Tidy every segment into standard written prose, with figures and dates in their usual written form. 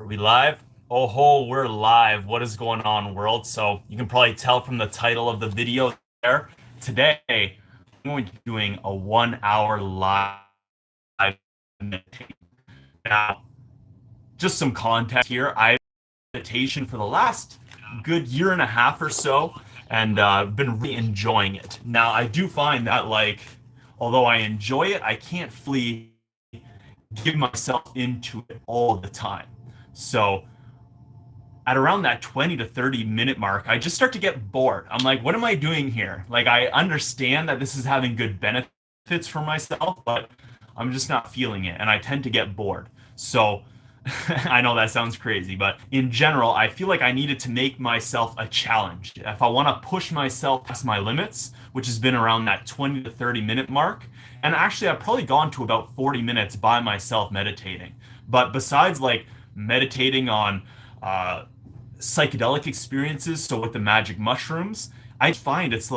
Are we live? Oh ho, we're live. What is going on, world? So you can probably tell from the title of the video there. Today, I'm going to be doing a 1 hour live meditation. Now, just some context here. I've been meditation for the last good year and a half or so, and been really enjoying it. Now, I do find that although I enjoy it, I can't fully give myself into it all the time. So at around that 20 to 30 minute mark, I just start to get bored. I'm like, what am I doing here? Like, I understand that this is having good benefits for myself, but I'm just not feeling it. And I tend to get bored. So I know that sounds crazy, but in general, I feel like I needed to make myself a challenge. If I want to push myself past my limits, which has been around that 20 to 30 minute mark, and actually, I've probably gone to about 40 minutes by myself meditating. But besides meditating on uh, psychedelic experiences, so with the magic mushrooms, I find it's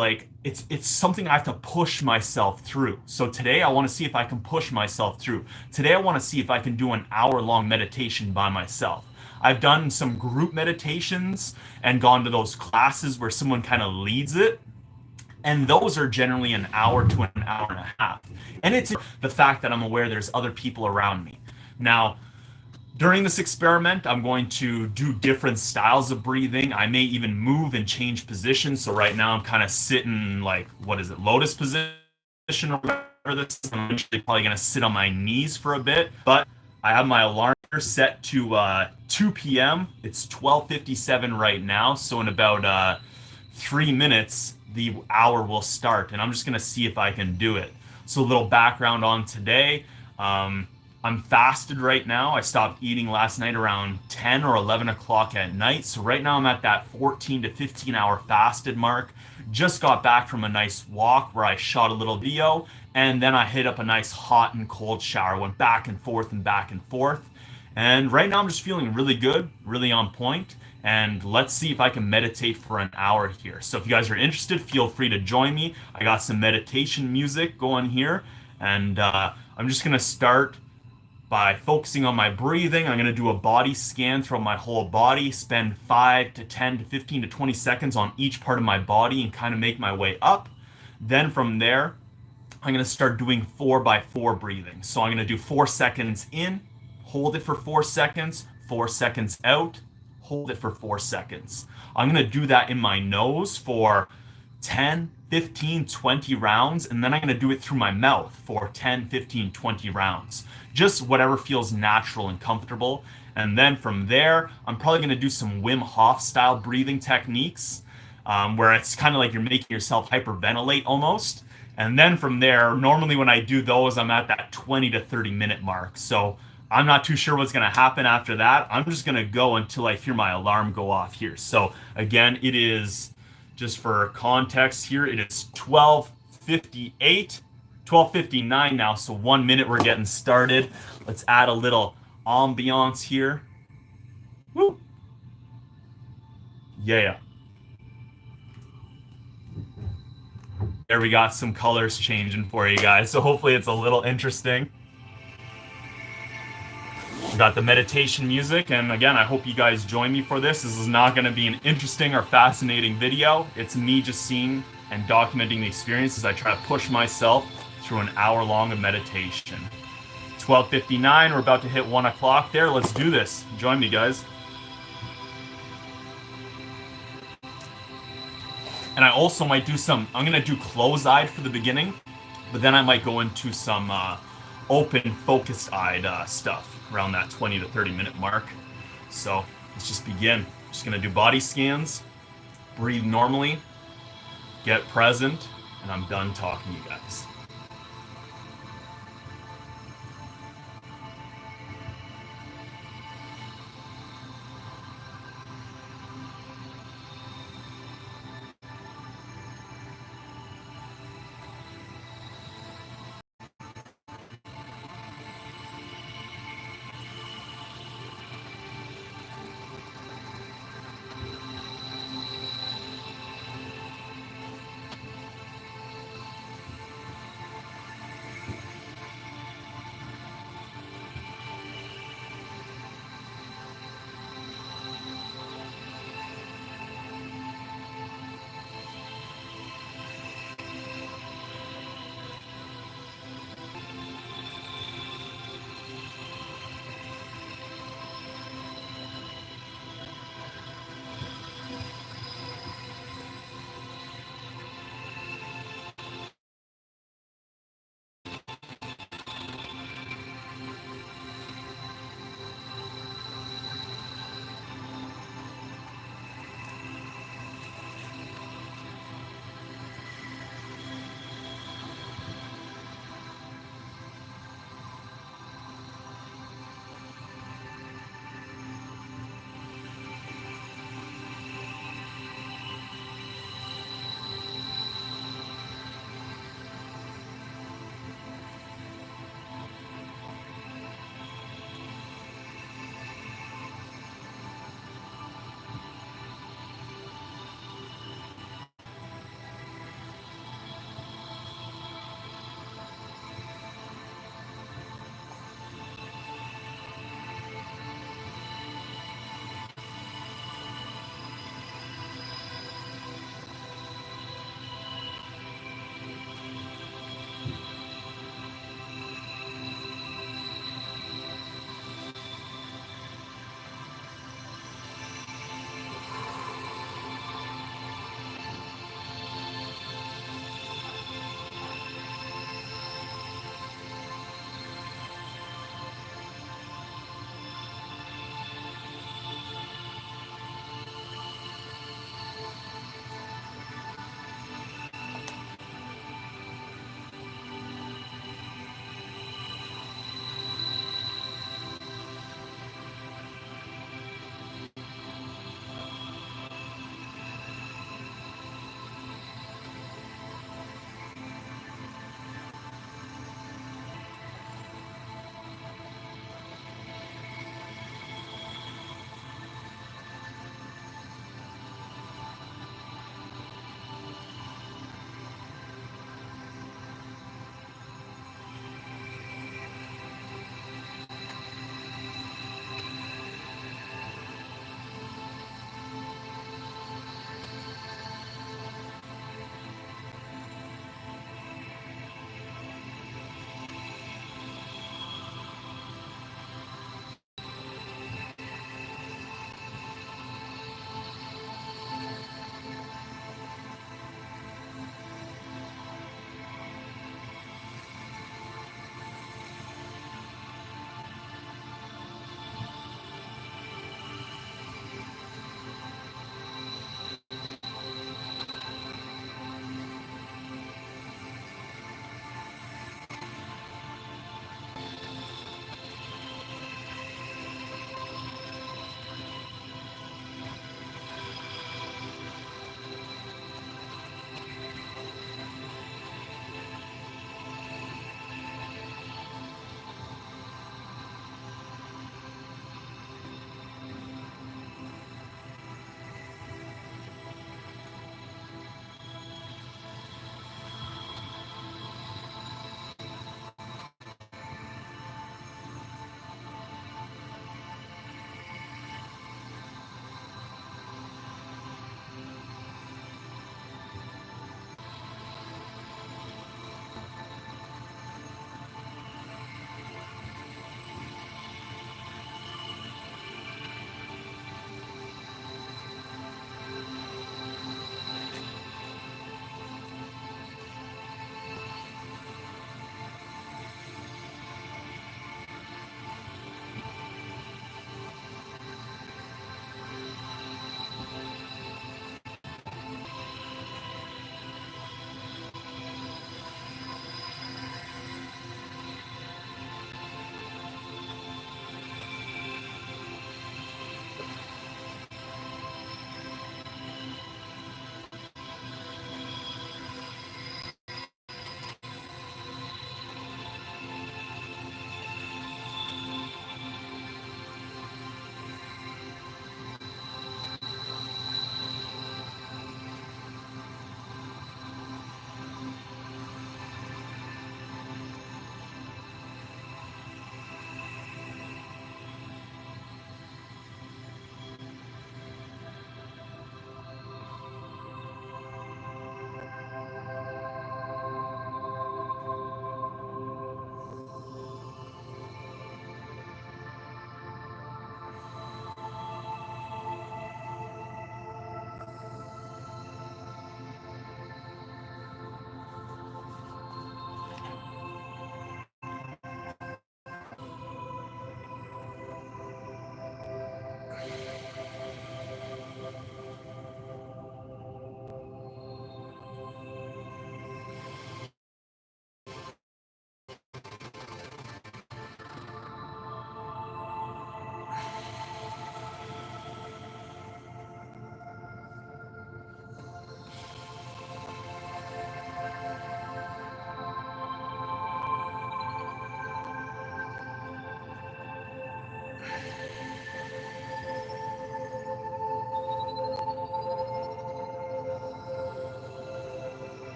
something I have to push myself through. So today I want to see if I can push myself through. Today I want to see if I can do an hour-long meditation by myself. I've done some group meditations and gone to those classes where someone kind of leads it, and those are generally an hour to an hour and a half. And it's the fact that I'm aware there's other people around me. Now, during this experiment, I'm going to do different styles of breathing. I may even move and change positions. So right now I'm kind of sitting what is it, lotus position or whatever this is. I'm actually probably going to sit on my knees for a bit. But I have my alarm set to 2 p.m. It's 12:57 right now. So in about 3 minutes, the hour will start. And I'm just going to see if I can do it. So a little background on today. I'm fasted right now. I stopped eating last night around 10 or 11 o'clock at night. So right now I'm at that 14 to 15 hour fasted mark. Just got back from a nice walk where I shot a little video, and then I hit up a nice hot and cold shower, went back and forth and back and forth. And right now I'm just feeling really good, really on point. And let's see if I can meditate for an hour here. So if you guys are interested, feel free to join me. I got some meditation music going here. And I'm just going to start by focusing on my breathing. I'm going to do a body scan throughout my whole body, spend 5 to 10 to 15 to 20 seconds on each part of my body and kind of make my way up. Then from there, I'm going to start doing 4 by 4 breathing. So I'm going to do 4 seconds in, hold it for 4 seconds, 4 seconds out, hold it for 4 seconds. I'm going to do that in my nose for 10, 15, 20 rounds, and then I'm going to do it through my mouth for 10, 15, 20 rounds. Just whatever feels natural and comfortable. And then from there, I'm probably going to do some Wim Hof style breathing techniques, where it's kind of like you're making yourself hyperventilate almost. And then from there, normally when I do those, I'm at that 20 to 30 minute mark. So I'm not too sure what's going to happen after that. I'm just going to go until I hear my alarm go off here. So again, it is, just for context here, it is 12:58, 12:59 now. So 1 minute we're getting started. Let's add a little ambiance here. Woo! Yeah. There, we got some colors changing for you guys. So hopefully it's a little interesting. We got the meditation music, and again, I hope you guys join me for this. This is not going to be an interesting or fascinating video. It's me just seeing and documenting the experience as I try to push myself through an hour long of meditation. 12:59, we're about to hit 1 o'clock there. Let's do this. Join me, guys. And I also might do I'm going to do closed-eyed for the beginning, but then I might go into some open, focused-eyed stuff around that 20 to 30 minute mark. So let's just begin. Just going to do body scans, breathe normally, get present, and I'm done talking to you guys.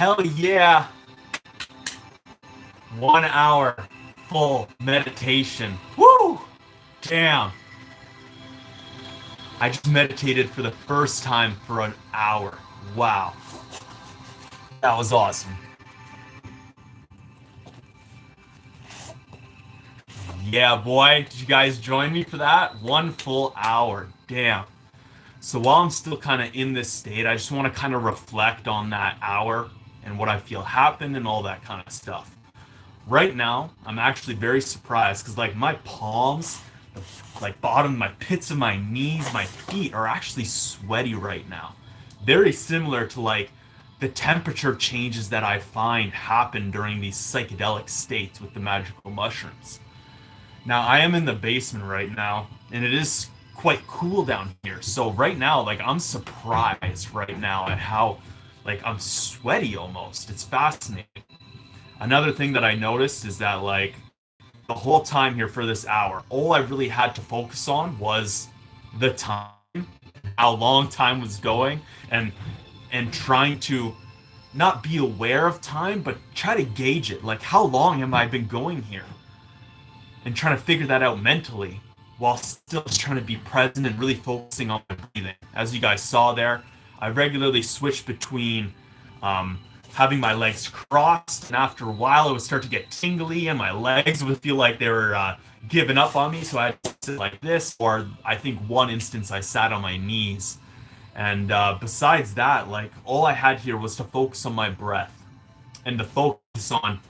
Hell yeah. 1 hour full meditation. Woo! Damn. I just meditated for the first time for an hour. Wow. That was awesome. Yeah, boy. Did you guys join me for that? 1 full hour. Damn. So while I'm still kind of in this state, I just want to kind of reflect on that hour and what I feel happened and all that kind of stuff. Right now, I'm actually very surprised because like my palms, like bottom, my pits of my knees, my feet are actually sweaty right now. Very similar to like the temperature changes that I find happen during these psychedelic states with the magical mushrooms. Now, I am in the basement right now, and it is quite cool down here. So right now, like I'm surprised right now at how like I'm sweaty almost. It's fascinating. Another thing that I noticed is that like the whole time here for this hour, all I really had to focus on was the time, how long time was going, and trying to not be aware of time, but try to gauge it. Like how long have I been going here? And trying to figure that out mentally while still just trying to be present and really focusing on my breathing. As you guys saw there, I regularly switch between having my legs crossed, and after a while it would start to get tingly and my legs would feel like they were giving up on me, so I had to sit like this, or I think one instance I sat on my knees. And besides that, like all I had here was to focus on my breath and to focus on,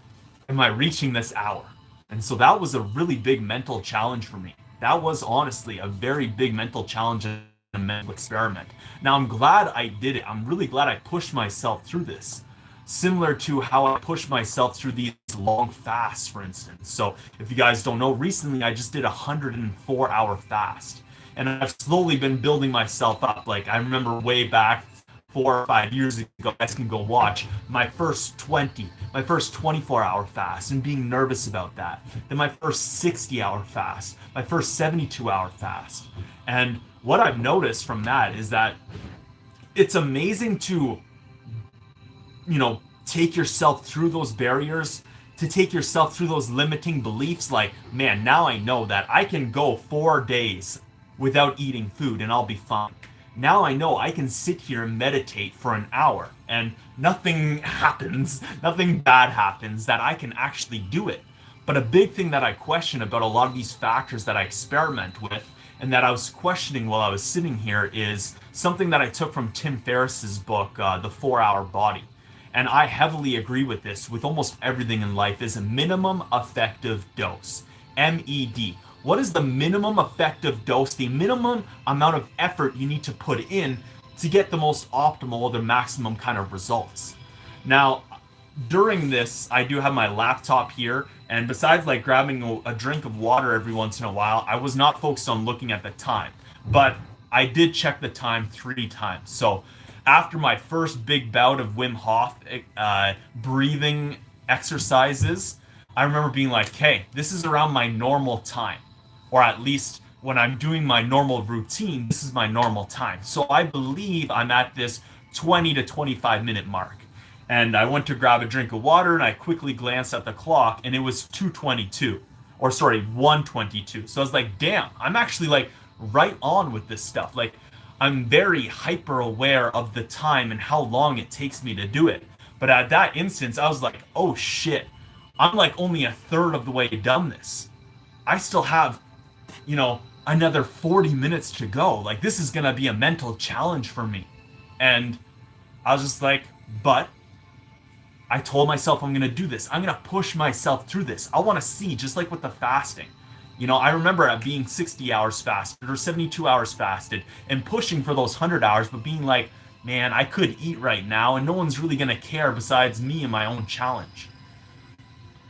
am I reaching this hour? And so that was a really big mental challenge for me. That was honestly a very big mental challenge and a mental experiment. Now I'm glad I did it. I'm really glad I pushed myself through this. Similar to how I pushed myself through these long fasts, for instance. So if you guys don't know, recently I just did a 104-hour fast. And I've slowly been building myself up. Like I remember way back 4 or 5 years ago, you guys can go watch my first 24-hour fast and being nervous about that. Then my first 60-hour fast, my first 72-hour fast. And what I've noticed from that is that it's amazing to, take yourself through those barriers, to take yourself through those limiting beliefs. Like, man, now I know that I can go 4 days without eating food and I'll be fine. Now I know I can sit here and meditate for an hour and nothing happens, nothing bad happens, that I can actually do it. But a big thing that I question about a lot of these factors that I experiment with and that I was questioning while I was sitting here is something that I took from Tim Ferriss's book, The 4-Hour Body. And I heavily agree with this with almost everything in life is a minimum effective dose. MED. What is the minimum effective dose, the minimum amount of effort you need to put in to get the most optimal or the maximum kind of results? Now, during this, I do have my laptop here, and besides like grabbing a drink of water every once in a while, I was not focused on looking at the time, but I did check the time 3 times. So after my first big bout of Wim Hof breathing exercises, I remember being like, hey, this is around my normal time. Or at least when I'm doing my normal routine, this is my normal time. So I believe I'm at this 20 to 25 minute mark. And I went to grab a drink of water and I quickly glanced at the clock and it was 1:22. So I was like, damn, I'm actually like right on with this stuff. Like I'm very hyper aware of the time and how long it takes me to do it. But at that instance, I was like, oh shit, I'm like only a third of the way done this. I still have another 40 minutes to go. Like, this is going to be a mental challenge for me. And I was just like, but I told myself I'm going to do this. I'm going to push myself through this. I want to see, just like with the fasting. I remember at being 60 hours fasted or 72 hours fasted and pushing for those 100 hours, but being like, man, I could eat right now and no one's really going to care besides me and my own challenge.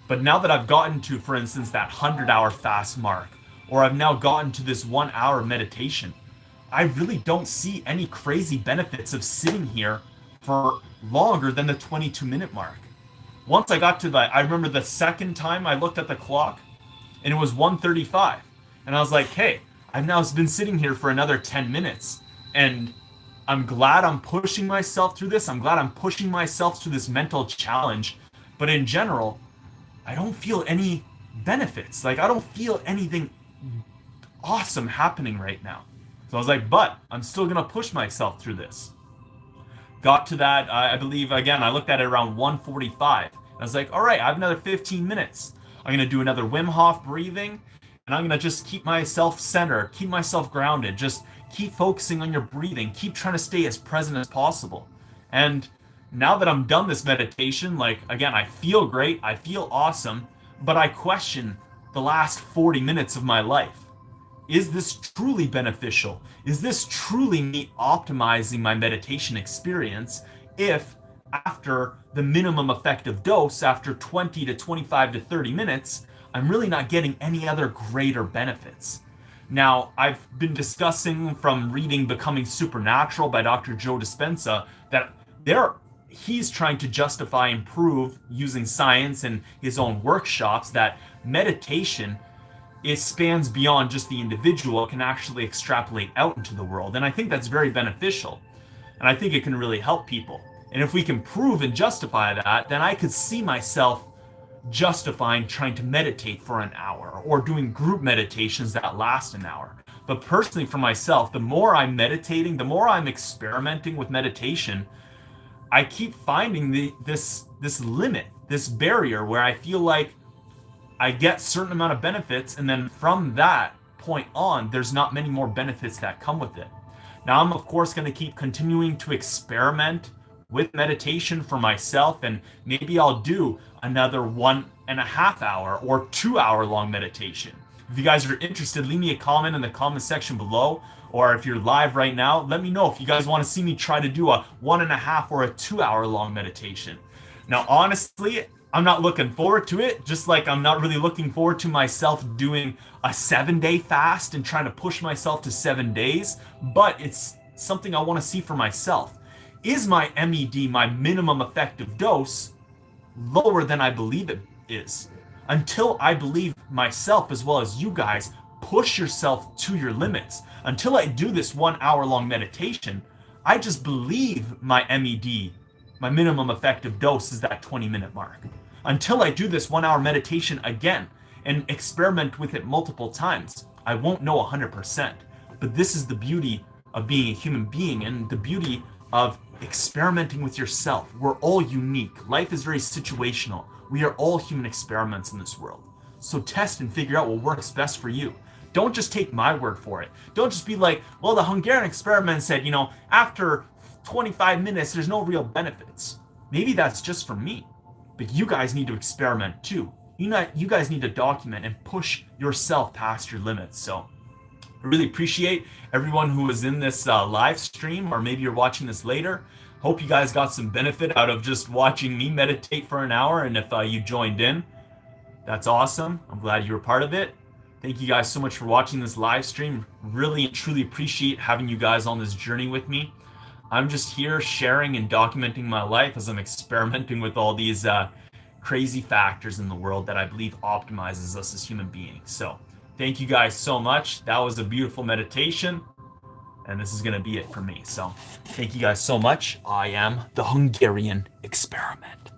But now that I've gotten to, for instance, that 100-hour fast mark, or I've now gotten to this 1 hour meditation, I really don't see any crazy benefits of sitting here for longer than the 22-minute mark. Once I got to I remember the second time I looked at the clock, and it was 1:35. And I was like, hey, I've now been sitting here for another 10 minutes, and I'm glad I'm pushing myself through this. I'm glad I'm pushing myself through this mental challenge. But in general, I don't feel any benefits. Like, I don't feel anything awesome happening right now. So I was like, but I'm still going to push myself through this. Got to that, I believe, again, I looked at it around 1:45. I was like, all right, I have another 15 minutes. I'm going to do another Wim Hof breathing, and I'm going to just keep myself centered, keep myself grounded, just keep focusing on your breathing, keep trying to stay as present as possible. And now that I'm done this meditation, like, again, I feel great, I feel awesome, but I question the last 40 minutes of my life. Is this truly beneficial? Is this truly me optimizing my meditation experience if after the minimum effective dose, after 20 to 25 to 30 minutes, I'm really not getting any other greater benefits? Now, I've been discussing from reading Becoming Supernatural by Dr. Joe Dispenza that he's trying to justify and prove using science and his own workshops that meditation, it spans beyond just the individual. It can actually extrapolate out into the world. And I think that's very beneficial. And I think it can really help people. And if we can prove and justify that, then I could see myself justifying trying to meditate for an hour or doing group meditations that last an hour. But personally, for myself, the more I'm meditating, the more I'm experimenting with meditation, I keep finding this limit, this barrier where I feel like I get certain amount of benefits, and then from that point on, there's not many more benefits that come with it. Now, I'm of course going to keep continuing to experiment with meditation for myself, and maybe I'll do another 1.5 hour or 2 hour long meditation. If you guys are interested, leave me a comment in the comment section below, or if you're live right now, let me know if you guys want to see me try to do a 1.5 or a 2 hour long meditation. Now, honestly, I'm not looking forward to it, just like I'm not really looking forward to myself doing a 7-day fast and trying to push myself to 7 days, but it's something I want to see for myself. Is my MED, my minimum effective dose, lower than I believe it is? Until I believe myself, as well as you guys, push yourself to your limits. Until I do this 1 hour long meditation, I just believe my MED, my minimum effective dose, is that 20-minute mark. Until I do this 1 hour meditation again and experiment with it multiple times, I won't know 100%. But this is the beauty of being a human being and the beauty of experimenting with yourself. We're all unique. Life is very situational. We are all human experiments in this world. So test and figure out what works best for you. Don't just take my word for it. Don't just be like, well, the Hungarian experiment said, after 25 minutes, there's no real benefits. Maybe that's just for me. But you guys need to experiment too. You guys need to document and push yourself past your limits. So I really appreciate everyone who was in this live stream, or maybe you're watching this later. Hope you guys got some benefit out of just watching me meditate for an hour. And if you joined in, that's awesome. I'm glad you were part of it. Thank you guys so much for watching this live stream. Really and truly appreciate having you guys on this journey with me. I'm just here sharing and documenting my life as I'm experimenting with all these crazy factors in the world that I believe optimizes us as human beings. So thank you guys so much. That was a beautiful meditation, and this is going to be it for me. So thank you guys so much. I am the Hungarian experiment.